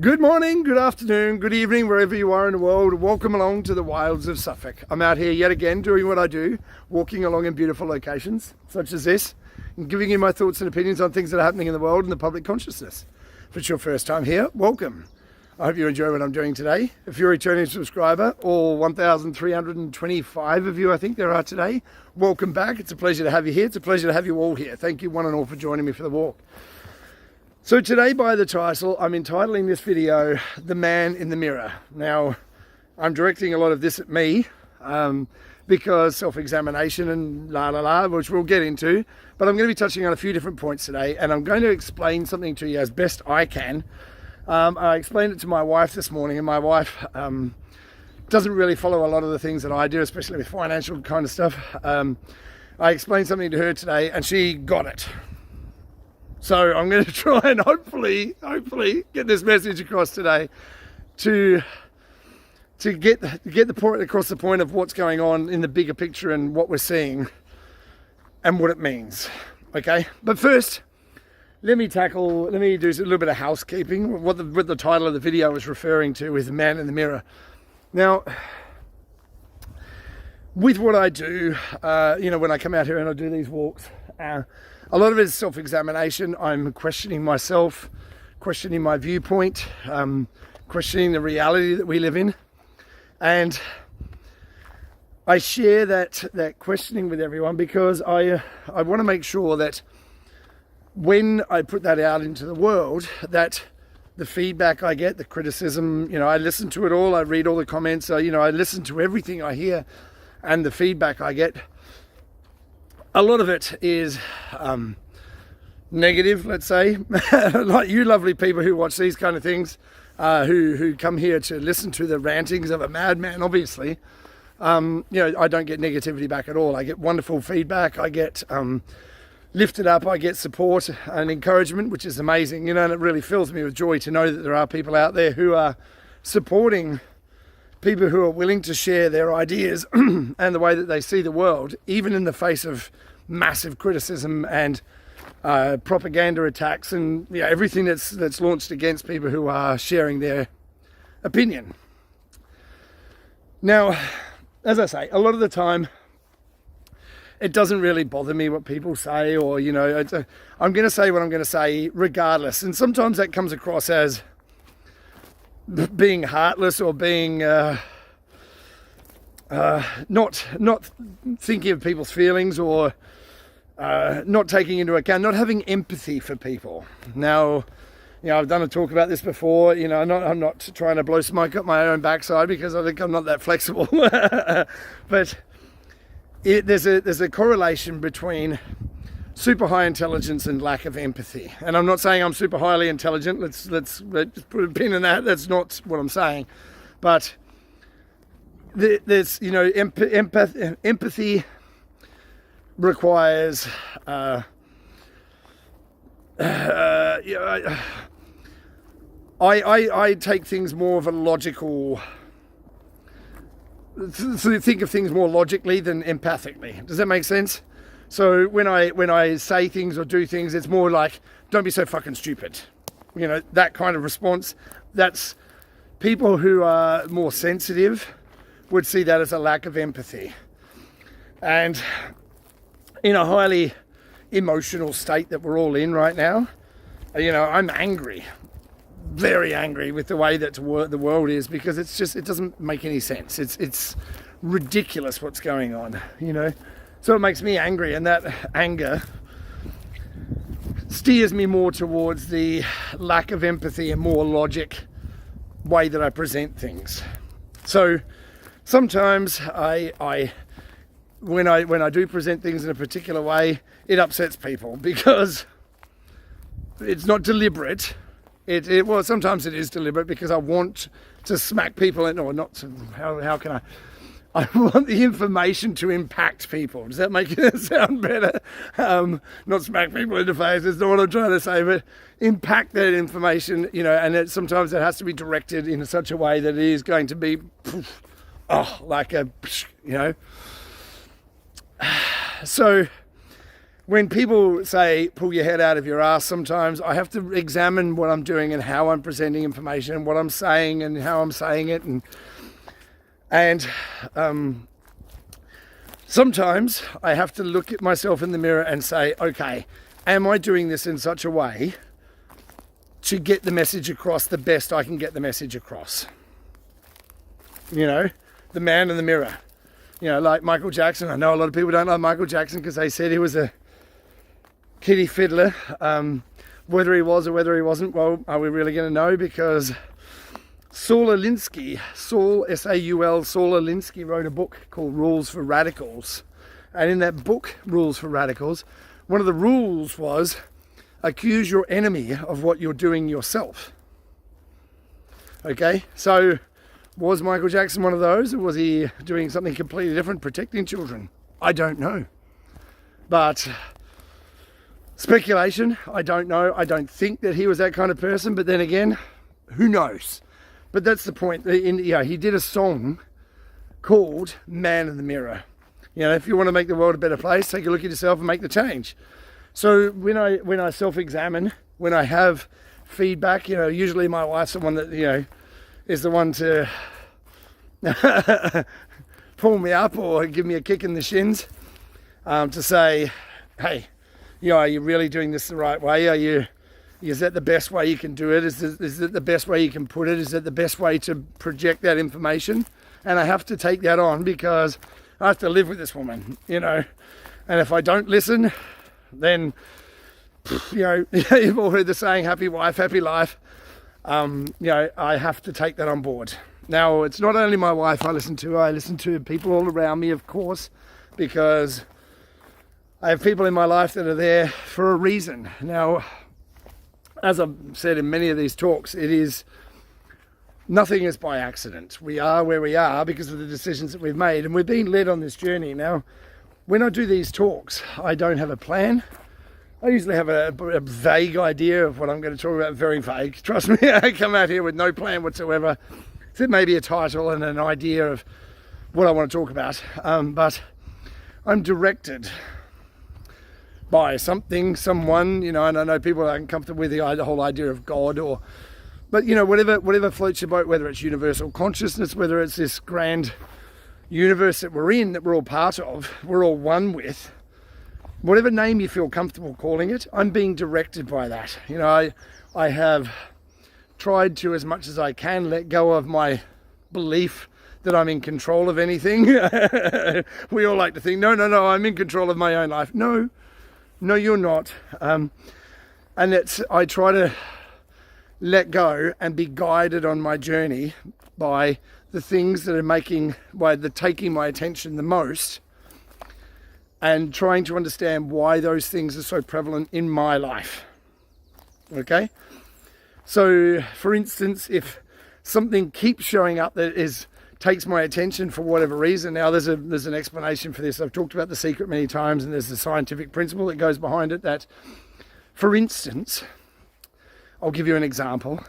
Good morning, good afternoon, good evening, wherever you are in the world. Welcome along to the wilds of Suffolk. I'm out here yet again doing what I do, walking along in beautiful locations such as this, and giving you my thoughts and opinions on things that are happening in the world and the public consciousness. If it's your first time here, welcome. I hope you enjoy what I'm doing today. If you're a returning subscriber, all 1,325 of you I think there are today, welcome back. It's a pleasure to have you here. It's a pleasure to have you all here. Thank you one and all for joining me for the walk. So today, by the title, I'm entitling this video, The Man in the Mirror. Now, I'm directing a lot of this at me because self-examination and which we'll get into, but I'm going to be touching on a few different points today, and I'm going to explain something to you as best I can. I explained it to my wife this morning, and my wife doesn't really follow a lot of the things that I do, especially with financial kind of stuff. I explained something to her today, and she got it. So I'm going to try and hopefully get this message across today to get the point across, the point of what's going on in the bigger picture and what we're seeing and what it means. Okay, but first, let me do a little bit of housekeeping. What the title of the video is referring to is The Man in the Mirror. Now, with what I do, when I come out here and I do these walks, a lot of it is self-examination. I'm questioning myself, questioning my viewpoint, questioning the reality that we live in. And I share that questioning with everyone because I want to make sure that when I put that out into the world, that the feedback I get, the criticism, I listen to it all, I read all the comments, I listen to everything I hear, and the feedback I get, a lot of it is negative, let's say. Like you lovely people who watch these kind of things, who come here to listen to the rantings of a madman, obviously. I don't get negativity back at all. I get wonderful feedback. I get lifted up. I get support and encouragement, which is amazing, and it really fills me with joy to know that there are people out there who are supporting people who are willing to share their ideas and the way that they see the world, even in the face of massive criticism and propaganda attacks and everything that's launched against people who are sharing their opinion. Now, as I say, a lot of the time, it doesn't really bother me what people say, or I'm going to say what I'm going to say regardless. And sometimes that comes across as being heartless or being not thinking of people's feelings, or not taking into account, not having empathy for people. Now, I've done a talk about this before. I'm not trying to blow smoke up my own backside because I think I'm not that flexible. But there's a correlation between super high intelligence and lack of empathy. And I'm not saying I'm super highly intelligent. Let's put a pin in that. That's not what I'm saying. But there's empathy requires I take things more of a logical, think of things more logically than empathically. Does that make sense? So when I say things or do things, it's more like, don't be so fucking stupid. That kind of response. That's people who are more sensitive would see that as a lack of empathy. And in a highly emotional state that we're all in right now, I'm angry, very angry with the way that the world is, because it doesn't make any sense. It's ridiculous what's going on, So it makes me angry, and that anger steers me more towards the lack of empathy and more logic way that I present things. So sometimes when I do present things in a particular way, it upsets people because it's not deliberate. Well, sometimes it is deliberate because I want to smack people in, or not. How can I want the information to impact people. Does that make it sound better? Not smack people in the face, that's not what I'm trying to say, but impact that information, and sometimes it has to be directed in such a way that it is going to be, like a, So when people say pull your head out of your ass, sometimes I have to examine what I'm doing and how I'm presenting information and what I'm saying and how I'm saying it. And sometimes I have to look at myself in the mirror and say, okay, am I doing this in such a way to get the message across the best I can get the message across? You know, the man in the mirror. You know, like Michael Jackson. I know a lot of people don't like Michael Jackson because they said he was a kiddie fiddler. Whether he was or whether he wasn't, well, are we really going to know? Because Saul, S-A-U-L, Saul Alinsky wrote a book called Rules for Radicals. And in that book, Rules for Radicals, one of the rules was accuse your enemy of what you're doing yourself. Okay, so was Michael Jackson one of those, or was he doing something completely different, protecting children? I don't know. But speculation, I don't know. I don't think that he was that kind of person, but then again, who knows? But that's the point. He did a song called Man in the Mirror. You know, if you want to make the world a better place, take a look at yourself and make the change. So when I self-examine, when I have feedback, you know, usually my wife's the one that, you know, is the one to pull me up or give me a kick in the shins, to say, hey, you know, are you really doing this the right way? Is that the best way you can do it? Is it the best way you can put it? Is it the best way to project that information? And I have to take that on because I have to live with this woman, you know. And if I don't listen, then, you know, you've all heard the saying, happy wife, happy life. You know, I have to take that on board. Now, it's not only my wife I listen to people all around me, of course, because I have people in my life that are there for a reason. Now, as I've said in many of these talks, nothing is by accident. We are where we are because of the decisions that we've made, and we're being led on this journey. Now, when I do these talks, I don't have a plan. I usually have a vague idea of what I'm going to talk about, very vague. Trust me, I come out here with no plan whatsoever. Except maybe a title and an idea of what I want to talk about. But I'm directed by something, someone, you know, and I know people are uncomfortable with the whole idea of God, but you know, whatever floats your boat, whether it's universal consciousness, whether it's this grand universe that we're in, that we're all part of, we're all one with, whatever name you feel comfortable calling it, I'm being directed by that. You know, I have tried to, as much as I can, let go of my belief that I'm in control of anything. We all like to think, no, I'm in control of my own life. No, you're not. And I try to let go and be guided on my journey by the things that are taking my attention the most, and trying to understand why those things are so prevalent in my life. Okay? So, for instance, if something keeps showing up that takes my attention for whatever reason, now there's an explanation for this. I've talked about the secret many times, and there's a scientific principle that goes behind it. That, for instance, I'll give you an example.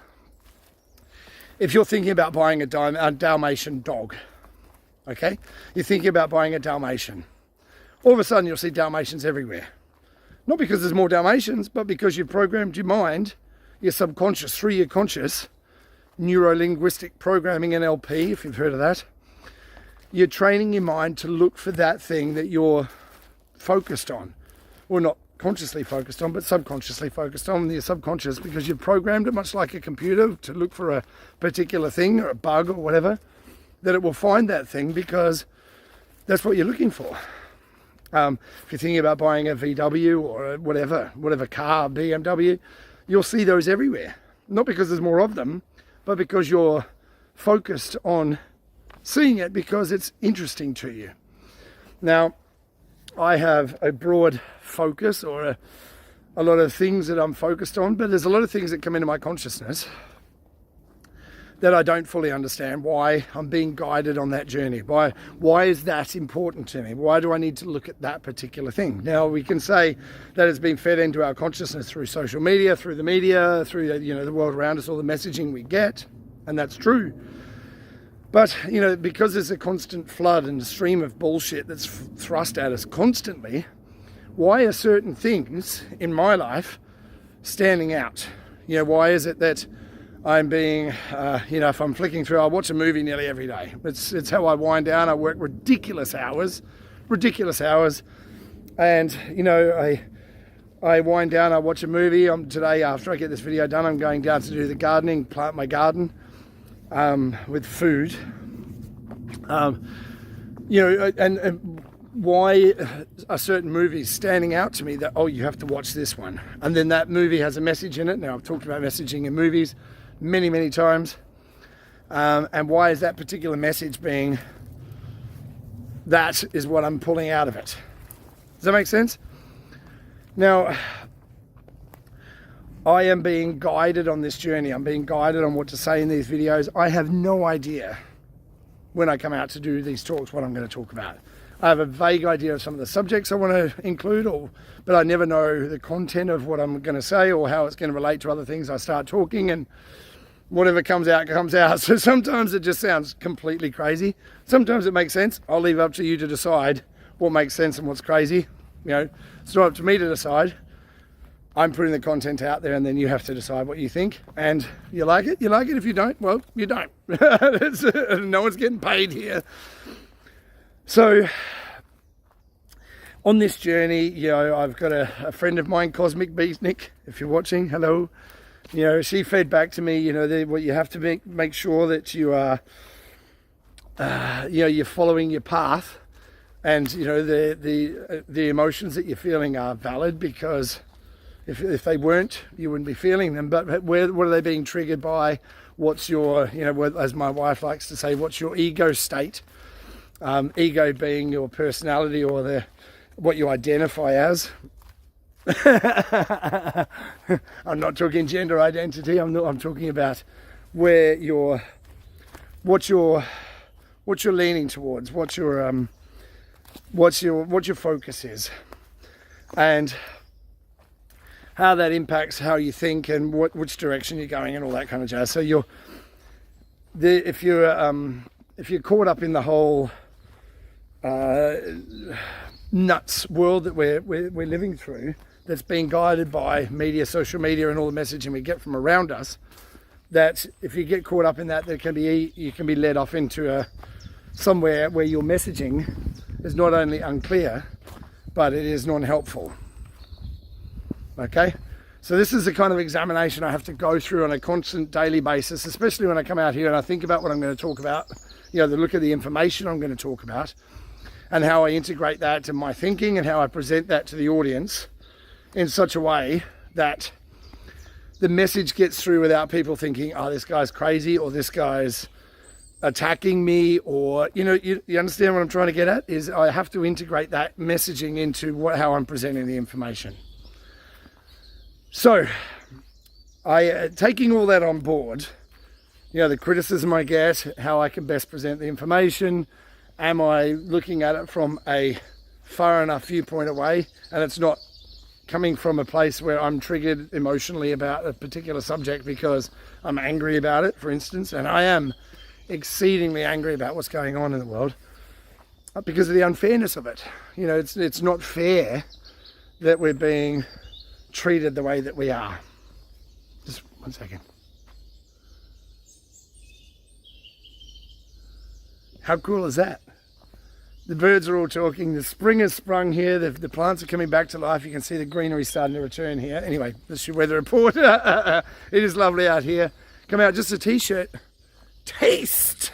If you're thinking about buying a Dalmatian dog, okay? You're thinking about buying a Dalmatian. All of a sudden, you'll see Dalmatians everywhere. Not because there's more Dalmatians, but because you've programmed your mind, your subconscious, through your conscious, neuro-linguistic programming, NLP, if you've heard of that. You're training your mind to look for that thing that you're focused on. Well, not consciously focused on, but subconsciously focused on, your subconscious, because you've programmed it much like a computer to look for a particular thing or a bug or whatever, that it will find that thing because that's what you're looking for. If you're thinking about buying a VW or whatever car, BMW, you'll see those everywhere. Not because there's more of them, but because you're focused on seeing it because it's interesting to you. Now, I have a broad focus, or a lot of things that I'm focused on, but there's a lot of things that come into my consciousness that I don't fully understand why I'm being guided on that journey. Why is that important to me? Why do I need to look at that particular thing? Now, we can say that it's been fed into our consciousness through social media, through the media, through the world around us, all the messaging we get, and that's true. But, because there's a constant flood and stream of bullshit that's thrust at us constantly, why are certain things in my life standing out? Why is it that I'm being, if I'm flicking through, I watch a movie nearly every day. It's how I wind down. I work ridiculous hours. And, I wind down, I watch a movie. Today, after I get this video done, I'm going down to do the gardening, plant my garden with food. And why are certain movies standing out to me that, oh, you have to watch this one? And then that movie has a message in it. Now, I've talked about messaging in movies many, many times. And why is that particular message being, that is what I'm pulling out of it? Does that make sense? Now, I am being guided on this journey. I'm being guided on what to say in these videos. I have no idea when I come out to do these talks what I'm going to talk about. I have a vague idea of some of the subjects I want to include, but I never know the content of what I'm going to say or how it's going to relate to other things. I start talking and whatever comes out, comes out. So sometimes it just sounds completely crazy. Sometimes it makes sense. I'll leave it up to you to decide what makes sense and what's crazy. It's not up to me to decide. I'm putting the content out there and then you have to decide what you think. And you like it, you like it. If you don't, well, you don't. No one's getting paid here. So on this journey, I've got a friend of mine, Cosmic Beatnik, if you're watching, hello. She fed back to me, what you have to make sure that you are, you're following your path. And the emotions that you're feeling are valid, because if they weren't, you wouldn't be feeling them. But what are they being triggered by? What's your, as my wife likes to say, what's your ego state? Ego being your personality or what you identify as. I'm not talking gender identity. I'm talking about where what you're leaning towards, what your focus is, and how that impacts how you think and which direction you're going and all that kind of jazz. So if you're caught up in the whole nuts world that we're living through, that's being guided by media, social media, and all the messaging we get from around us, that if you get caught up in that, you can be led off into somewhere where your messaging is not only unclear, but it is non-helpful. Okay? So this is the kind of examination I have to go through on a constant daily basis, especially when I come out here and I think about what I'm going to talk about, the look of the information I'm going to talk about, and how I integrate that to my thinking and how I present that to the audience in such a way that the message gets through without people thinking, oh, this guy's crazy, or this guy's attacking me, or you understand what I'm trying to get at, is I have to integrate that messaging into how I'm presenting the information. So taking all that on board, the criticism I get, how I can best present the information, am I looking at it from a far enough viewpoint away, and it's not coming from a place where I'm triggered emotionally about a particular subject because I'm angry about it, for instance, and I am exceedingly angry about what's going on in the world because of the unfairness of it. It's not fair that we're being treated the way that we are. Just 1 second. How cool is that? The birds are all talking. The spring has sprung here. The plants are coming back to life. You can see the greenery starting to return here. Anyway, this is your weather report. It is lovely out here. Come out, just a t-shirt. Taste!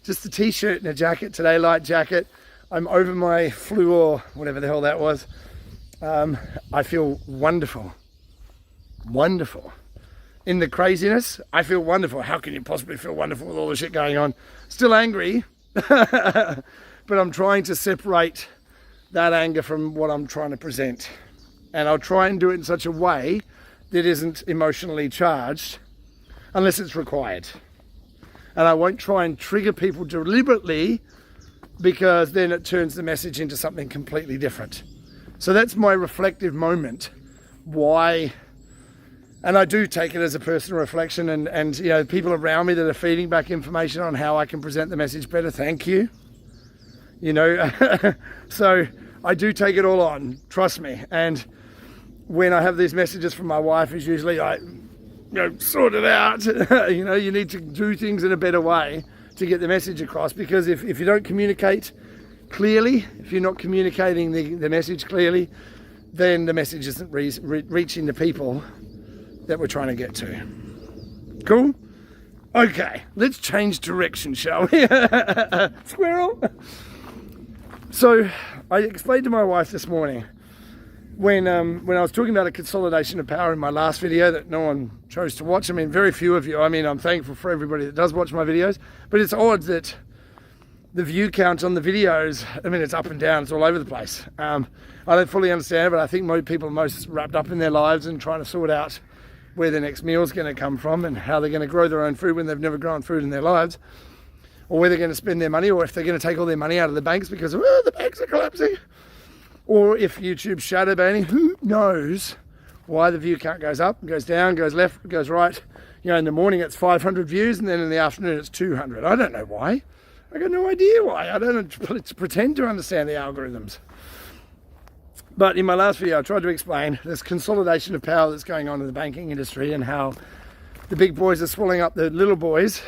Just a t-shirt and a jacket today, light jacket. I'm over my flu or whatever the hell that was. I feel wonderful. Wonderful. In the craziness, I feel wonderful. How can you possibly feel wonderful with all the shit going on? Still angry. But I'm trying to separate that anger from what I'm trying to present. And I'll try and do it in such a way that isn't emotionally charged unless it's required. And I won't try and trigger people deliberately, because then it turns the message into something completely different. So that's my reflective moment. Why? And I do take it as a personal reflection, and people around me that are feeding back information on how I can present the message better. Thank you. So I do take it all on, trust me. And when I have these messages from my wife, it's usually like, sort it out. You need to do things in a better way to get the message across, because if you don't communicate clearly, if you're not communicating the message clearly, then the message isn't reaching the people that we're trying to get to. Cool? Okay, let's change direction, shall we? Squirrel! So, I explained to my wife this morning, when I was talking about a consolidation of power in my last video that no one chose to watch. I mean, very few of you. I mean, I'm thankful for everybody that does watch my videos, but it's odd that the view count on the videos, I mean, it's up and down, it's all over the place. I don't fully understand it, but I think most people are most wrapped up in their lives and trying to sort out where their next meal is going to come from and how they're going to grow their own food when they've never grown food in their lives, or where they're going to spend their money, or if they're going to take all their money out of the banks because the banks are collapsing. Or if YouTube's shadow banning, who knows why the view count goes up, goes down, goes left, goes right. In the morning it's 500 views and then in the afternoon it's 200. I don't know why. I got no idea why. I don't pretend to understand the algorithms. But in my last video I tried to explain this consolidation of power that's going on in the banking industry and how the big boys are swallowing up the little boys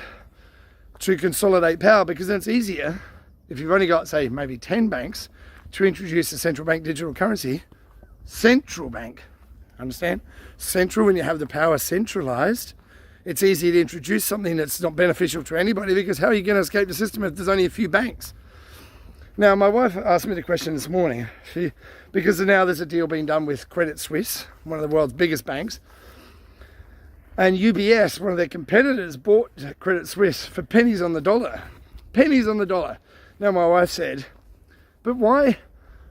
to consolidate power, because then it's easier if you've only got, say, maybe 10 banks to introduce a central bank digital currency. Central bank, understand? Central, when you have the power centralized, it's easy to introduce something that's not beneficial to anybody, because how are you going to escape the system if there's only a few banks? Now, my wife asked me the question this morning, because now there's a deal being done with Credit Suisse, one of the world's biggest banks, and UBS, one of their competitors, bought Credit Suisse for pennies on the dollar. Pennies on the dollar. Now, my wife said, but why?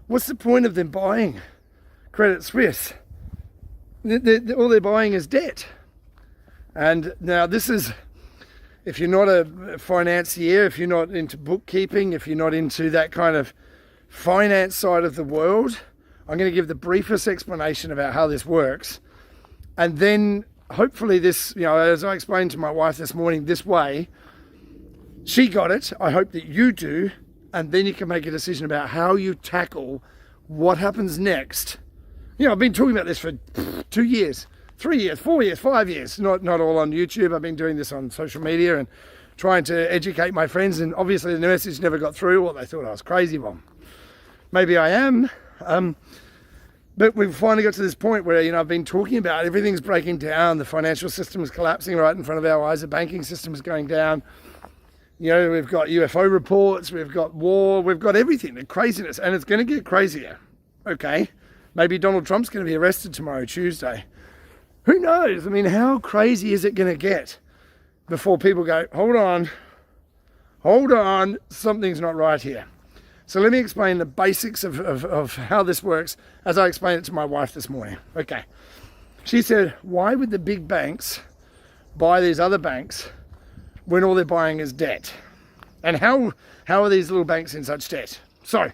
What's the point of them buying Credit Suisse? All they're buying is debt. And now this is, if you're not a financier, if you're not into bookkeeping, if you're not into that kind of finance side of the world, I'm going to give the briefest explanation about how this works. And then hopefully this, as I explained to my wife this morning, this way, she got it. I hope that you do. And then you can make a decision about how you tackle what happens next. I've been talking about this for 2 years, 3 years, 4 years, 5 years, not all on YouTube. I've been doing this on social media and trying to educate my friends, and obviously the message never got through, or they thought I was crazy. Well, maybe I am, but we've finally got to this point where, I've been talking about everything's breaking down, the financial system is collapsing right in front of our eyes, the banking system is going down. We've got UFO reports, we've got war, we've got everything, the craziness, and it's going to get crazier. Okay, maybe Donald Trump's going to be arrested tomorrow, Tuesday. Who knows? I mean, how crazy is it going to get before people go, hold on, something's not right here. So let me explain the basics of how this works as I explained it to my wife this morning. Okay, she said, why would the big banks buy these other banks when all they're buying is debt? And how are these little banks in such debt? So,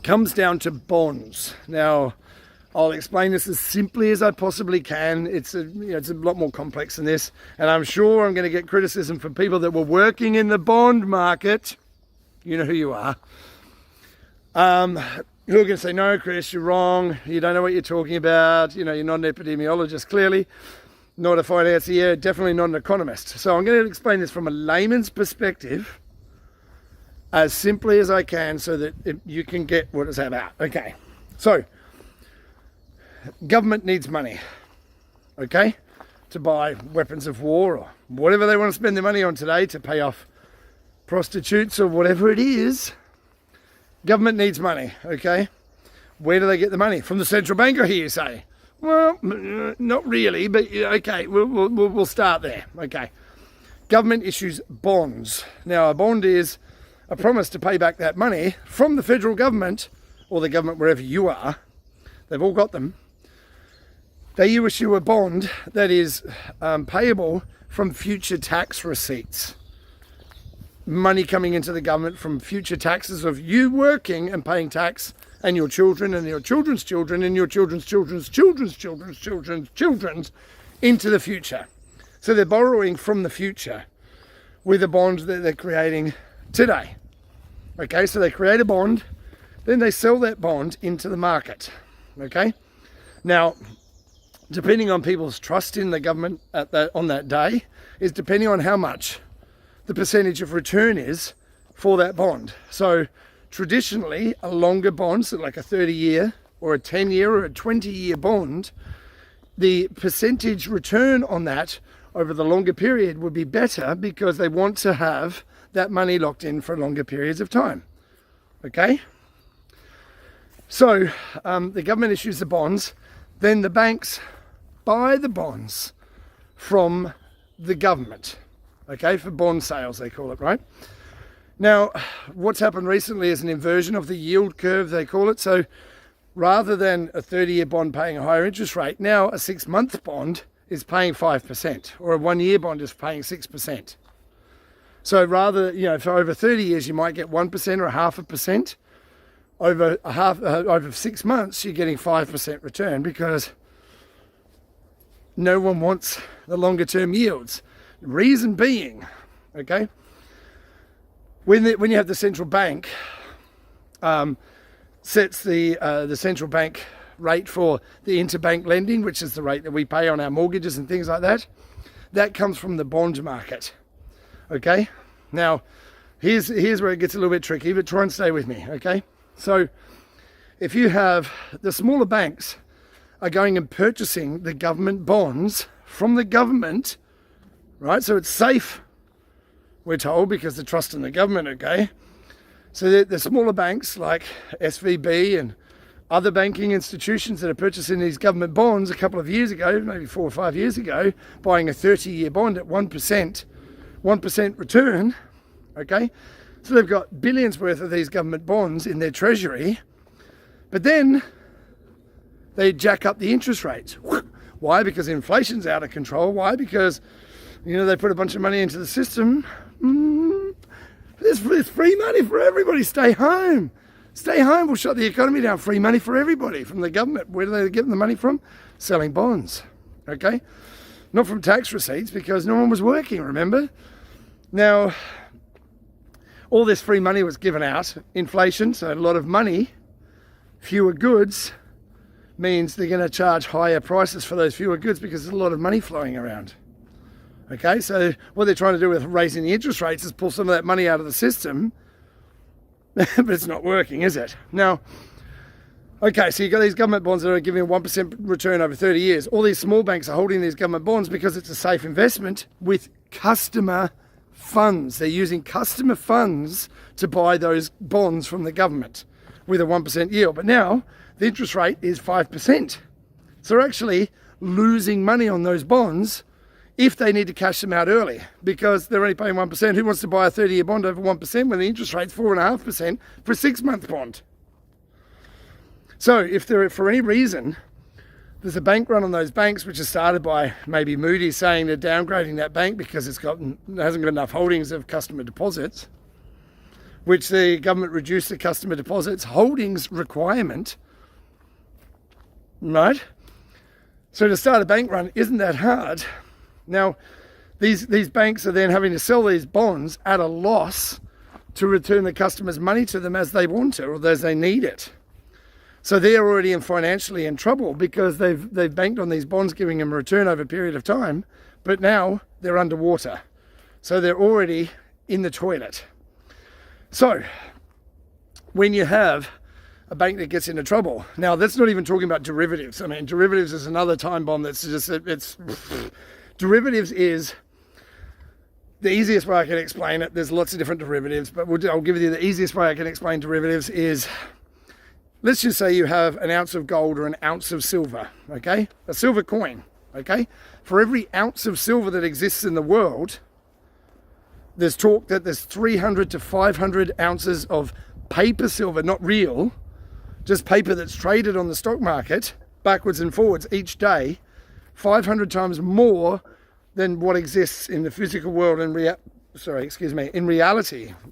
comes down to bonds. Now, I'll explain this as simply as I possibly can. It's a lot more complex than this, and I'm sure I'm going to get criticism from people that were working in the bond market. You know who you are. Who are going to say, no, Chris, you're wrong. You don't know what you're talking about. You're not an epidemiologist, clearly. Not a financier, definitely not an economist. So I'm going to explain this from a layman's perspective as simply as I can so that you can get what it's about. Okay, so government needs money, okay, to buy weapons of war or whatever they want to spend their money on today, to pay off prostitutes or whatever it is. Government needs money, okay? Where do they get the money? From the central bank, I hear you say. Well, not really, but okay, we'll start there. Okay, government issues bonds. Now, a bond is a promise to pay back that money from the federal government, or the government wherever you are. They've all got them. They issue a bond that is payable from future tax receipts. Money coming into the government from future taxes of you working and paying tax, and your children and your children's children and your children's children's children's children's children's children's into the future. So they're borrowing from the future with a bond that they're creating today. Okay, so they create a bond then they sell that bond into the market. Okay? Now, depending on people's trust in the government on that day, is depending on how much the percentage of return is for that bond. So traditionally, a longer bond, so like a 30-year or a 10-year or a 20-year bond, the percentage return on that over the longer period would be better because they want to have that money locked in for longer periods of time. Okay? So the government issues the bonds, then the banks buy the bonds from the government, okay, for bond sales, they call it, right? Now, what's happened recently is an inversion of the yield curve, they call it. So rather than a 30-year bond paying a higher interest rate, now a 6-month bond is paying 5%, or a 1-year bond is paying 6%. So rather, for over 30 years, you might get 1% or 0.5%. Over 6 months, you're getting 5% return because no one wants the longer term yields. Reason being, okay, when you have the central bank sets the central bank rate for the interbank lending, which is the rate that we pay on our mortgages and things like that, that comes from the bond market. Okay, now here's where it gets a little bit tricky, but try and stay with me, okay? So if you have the smaller banks are going and purchasing the government bonds from the government, right? So it's safe, we're told, because the trust in the government, okay? So the smaller banks like SVB and other banking institutions that are purchasing these government bonds a couple of years ago, maybe 4 or 5 years ago, buying a 30-year bond at 1% return, okay? So they've got billions worth of these government bonds in their treasury, but then they jack up the interest rates. Why? Because inflation's out of control. Why? Because, they put a bunch of money into the system. There's free money for everybody. Stay home. Stay home. We'll shut the economy down. Free money for everybody from the government. Where do they get the money from? Selling bonds. Okay? Not from tax receipts because no one was working, remember? Now, all this free money was given out. Inflation, so a lot of money, fewer goods, means they're going to charge higher prices for those fewer goods because there's a lot of money flowing around. Okay, so what they're trying to do with raising the interest rates is pull some of that money out of the system, but it's not working, is it? Now, okay, so you've got these government bonds that are giving a 1% return over 30 years. All these small banks are holding these government bonds because it's a safe investment with customer funds. They're using customer funds to buy those bonds from the government with a 1% yield. But now the interest rate is 5%. So they're actually losing money on those bonds if they need to cash them out early because they're only paying 1%. Who wants to buy a 30-year bond over 1% when the interest rate's 4.5% for a 6-month bond? So if there, for any reason, there's a bank run on those banks, which is started by maybe Moody's saying they're downgrading that bank because it hasn't got enough holdings of customer deposits, which the government reduced the customer deposits holdings requirement, right? So to start a bank run isn't that hard. Now, these banks are then having to sell these bonds at a loss to return the customers' money to them as they want to or as they need it. So they're already financially in trouble because they've banked on these bonds giving them a return over a period of time, but now they're underwater. So they're already in the toilet. So when you have a bank that gets into trouble, now that's not even talking about derivatives. I mean, derivatives is another time bomb that's just, derivatives is the easiest way I can explain it. There's lots of different derivatives, but I'll give you the easiest way I can explain derivatives is, let's just say you have an ounce of gold or an ounce of silver, okay? A silver coin, okay? For every ounce of silver that exists in the world, there's talk that there's 300 to 500 ounces of paper silver, not real, just paper that's traded on the stock market backwards and forwards each day, 500 times more than what exists in the physical world in reality.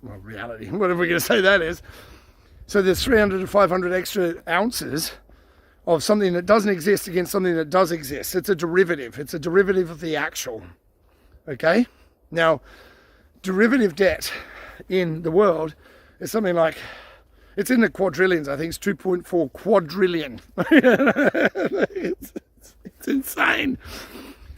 Well, reality, whatever we're going to say that is. So there's 300 to 500 extra ounces of something that doesn't exist against something that does exist. It's a derivative. It's a derivative of the actual. Okay? Now, derivative debt in the world is something like It's in the quadrillions. I think it's 2.4 quadrillion. It's insane.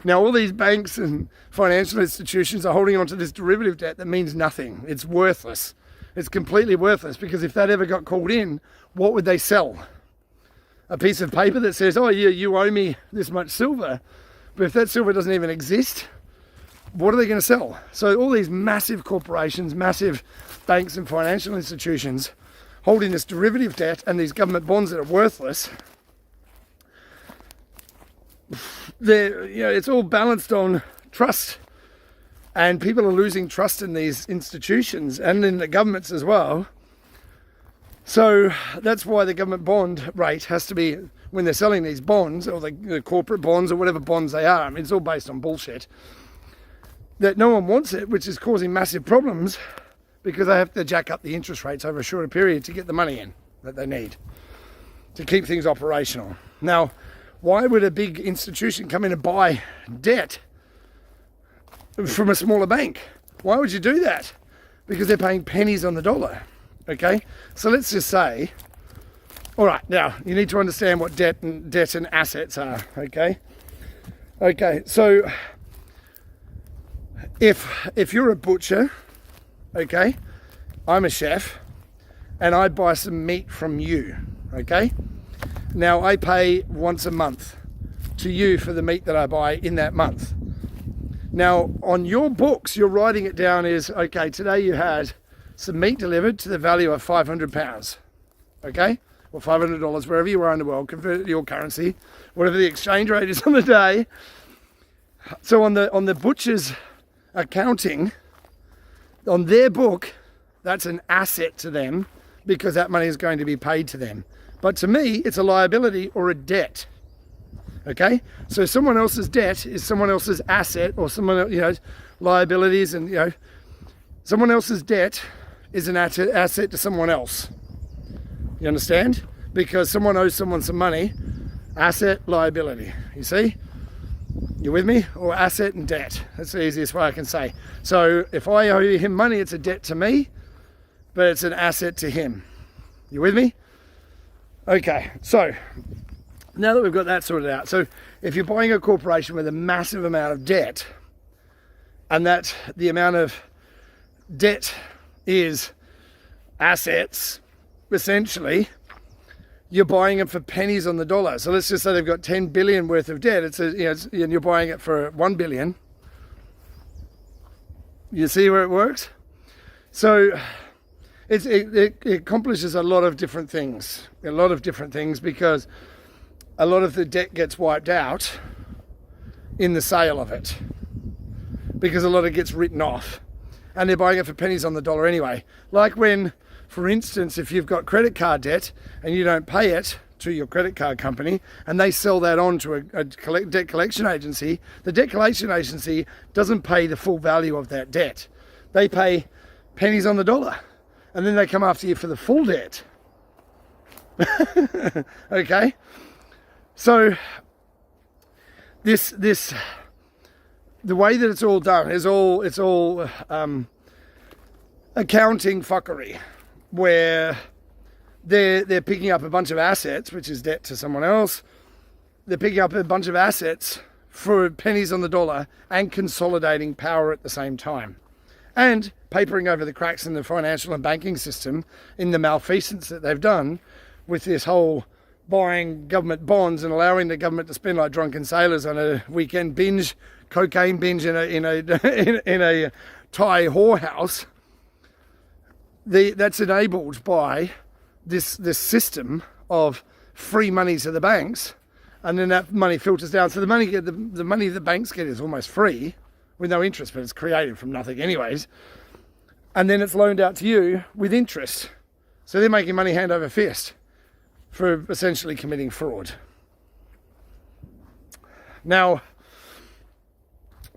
Now, all these banks and financial institutions are holding on to this derivative debt that means nothing. It's worthless. It's completely worthless, because if that ever got called in, what would they sell? A piece of paper that says, oh, yeah, you owe me this much silver. But if that silver doesn't even exist, what are they going to sell? So all these massive corporations, massive banks and financial institutions holding this derivative debt and these government bonds that are worthless, it's all balanced on trust. And people are losing trust in these institutions and in the governments as well. So that's why the government bond rate has to be, when they're selling these bonds, or the corporate bonds, or whatever bonds they are, I mean, it's all based on bullshit, that no one wants it, which is causing massive problems, because they have to jack up the interest rates over a shorter period to get the money in that they need to keep things operational. Now, why would a big institution come in and buy debt from a smaller bank? Why would you do that? Because they're paying pennies on the dollar. Okay, so let's just say, all right, now you need to understand what debt and assets are. Okay, so if you're a butcher, okay, I'm a chef, and I buy some meat from you. Okay, now I pay once a month to you for the meat that I buy in that month. Now, on your books, you're writing it down as, okay, today you had some meat delivered to the value of £500, okay? Or $500, wherever you are in the world, convert it to your currency, whatever the exchange rate is on the day. So on the butcher's accounting, on their book, that's an asset to them, because that money is going to be paid to them. But to me, it's a liability or a debt. Okay, so someone else's debt is someone else's asset, or someone, liabilities, and someone else's debt is an asset to someone else. You understand? Because someone owes someone some money, asset, liability. You see? You with me? Or asset and debt. That's the easiest way I can say. So if I owe him money, it's a debt to me, but it's an asset to him. You with me? Okay, so now that we've got that sorted out, so if you're buying a corporation with a massive amount of debt, and that the amount of debt is assets, essentially, you're buying them for pennies on the dollar. So let's just say they've got 10 billion worth of debt. And you're buying it for 1 billion. You see where it works? So it accomplishes a lot of different things. Because a lot of the debt gets wiped out in the sale of it, because a lot of it gets written off, and they're buying it for pennies on the dollar anyway. Like when, for instance, if you've got credit card debt and you don't pay it to your credit card company, and they sell that on to a debt collection agency, the debt collection agency doesn't pay the full value of that debt. They pay pennies on the dollar, and then they come after you for the full debt. Okay? So the way that it's all done is it's all accounting fuckery, where they're picking up a bunch of assets, which is debt to someone else. They're picking up a bunch of assets for pennies on the dollar and consolidating power at the same time, and papering over the cracks in the financial and banking system in the malfeasance that they've done with this whole buying government bonds and allowing the government to spend like drunken sailors on a weekend binge, cocaine binge in a Thai whorehouse. That's enabled by this system of free money to the banks, and then that money filters down. So the money the banks get is almost free with no interest, but it's created from nothing anyways. And then it's loaned out to you with interest. So they're making money hand over fist for essentially committing fraud. Now,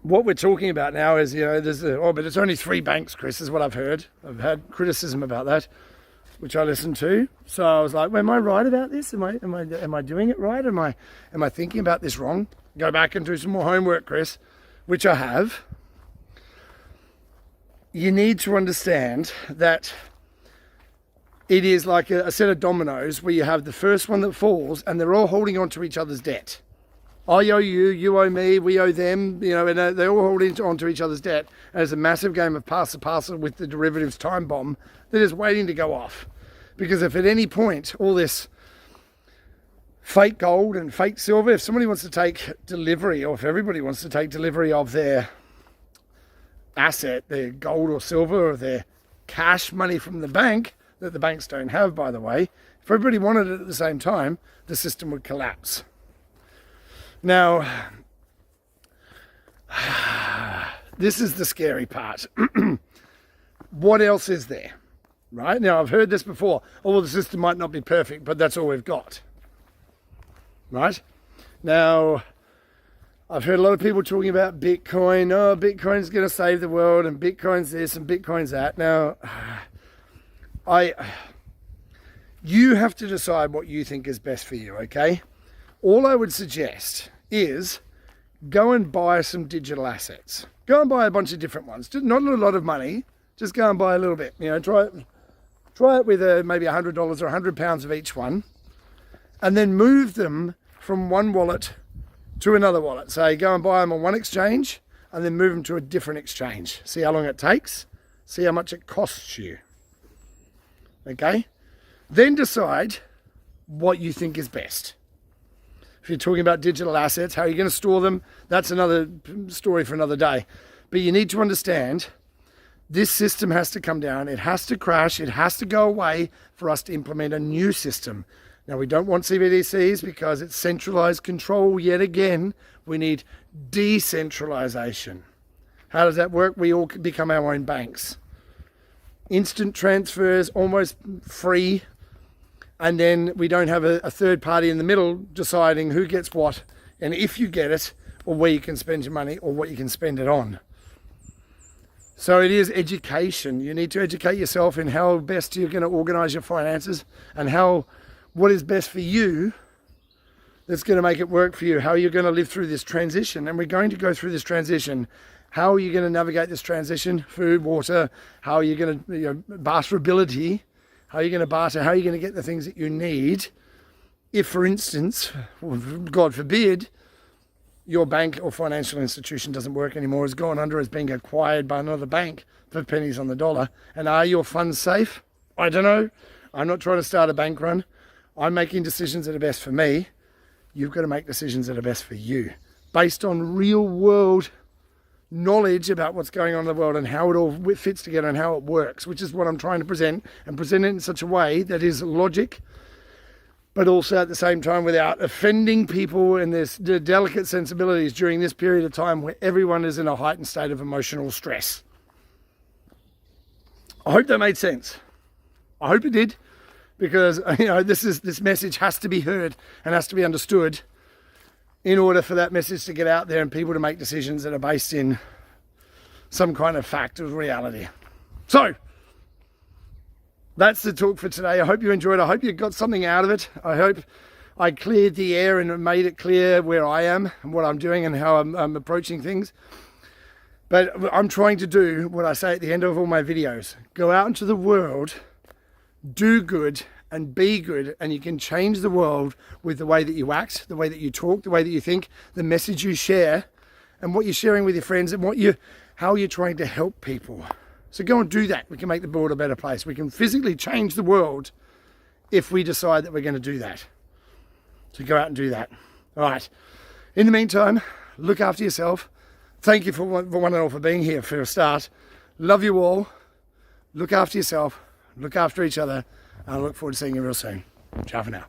what we're talking about now is, but it's only 3 banks, Chris, is what I've heard. I've had criticism about that, which I listened to. So I was like, well, am I right about this? Am I doing it right? Am I thinking about this wrong? Go back and do some more homework, Chris, which I have. You need to understand that it is like a set of dominoes where you have the first one that falls and they're all holding on to each other's debt. I owe you, you owe me, we owe them, you know, and they all hold on to each other's debt. And it's a massive game of pass the parcel with the derivatives time bomb that is waiting to go off. Because if at any point all this fake gold and fake silver, if somebody wants to take delivery, or if everybody wants to take delivery of their asset, their gold or silver or their cash money from the bank, that the banks don't have, by the way, if everybody wanted it at the same time, the system would collapse. Now, this is the scary part. What else is there? Right? Now, I've heard this before. Oh, well, the system might not be perfect, but that's all we've got. Right? Now, I've heard a lot of people talking about Bitcoin. Oh, Bitcoin's going to save the world, and Bitcoin's this, and Bitcoin's that. Now, you have to decide what you think is best for you, okay? All I would suggest is go and buy some digital assets. Go and buy a bunch of different ones. Just not a lot of money. Just go and buy a little bit. You know, try it with maybe $100 or £100 of each one, and then move them from one wallet to another wallet. Say, go and buy them on one exchange, and then move them to a different exchange. See how long it takes. See how much it costs you. Okay? Then decide what you think is best. If you're talking about digital assets, how are you going to store them? That's another story for another day. But you need to understand this system has to come down. It has to crash. It has to go away for us to implement a new system. Now, we don't want CBDCs because it's centralized control yet again. We need decentralization. How does that work? We all become our own banks. Instant transfers, almost free. And then we don't have a third party in the middle deciding who gets what, and if you get it, or where you can spend your money, or what you can spend it on. So it is education. You need to educate yourself in how best you're going to organize your finances, and what is best for you that's going to make it work for you, how you're going to live through this transition. And we're going to go through this transition. How are you going to navigate this transition? Food, water, how are you going to, barterability. How are you going to barter? How are you going to get the things that you need? If, for instance, God forbid, your bank or financial institution doesn't work anymore, has gone under, is being acquired by another bank for pennies on the dollar. And are your funds safe? I don't know. I'm not trying to start a bank run. I'm making decisions that are best for me. You've got to make decisions that are best for you, based on real world knowledge about what's going on in the world and how it all fits together and how it works, which is what I'm trying to present, and present it in such a way that is logic, but also at the same time without offending people and their delicate sensibilities during this period of time where everyone is in a heightened state of emotional stress. I hope that made sense. I hope it did, because this message has to be heard and has to be understood in order for that message to get out there and people to make decisions that are based in some kind of fact of reality. So, that's the talk for today. I hope you enjoyed it. I hope you got something out of it. I hope I cleared the air and made it clear where I am and what I'm doing and how I'm approaching things. But I'm trying to do what I say at the end of all my videos. Go out into the world, do good, and be good, and you can change the world with the way that you act, the way that you talk, the way that you think, the message you share, and what you're sharing with your friends, and how you're trying to help people. So go and do that. We can make the world a better place. We can physically change the world if we decide that we're going to do that. So go out and do that. All right. In the meantime, look after yourself. Thank you for one and all for being here for a start. Love you all. Look after yourself. Look after each other. I look forward to seeing you real soon. Ciao for now.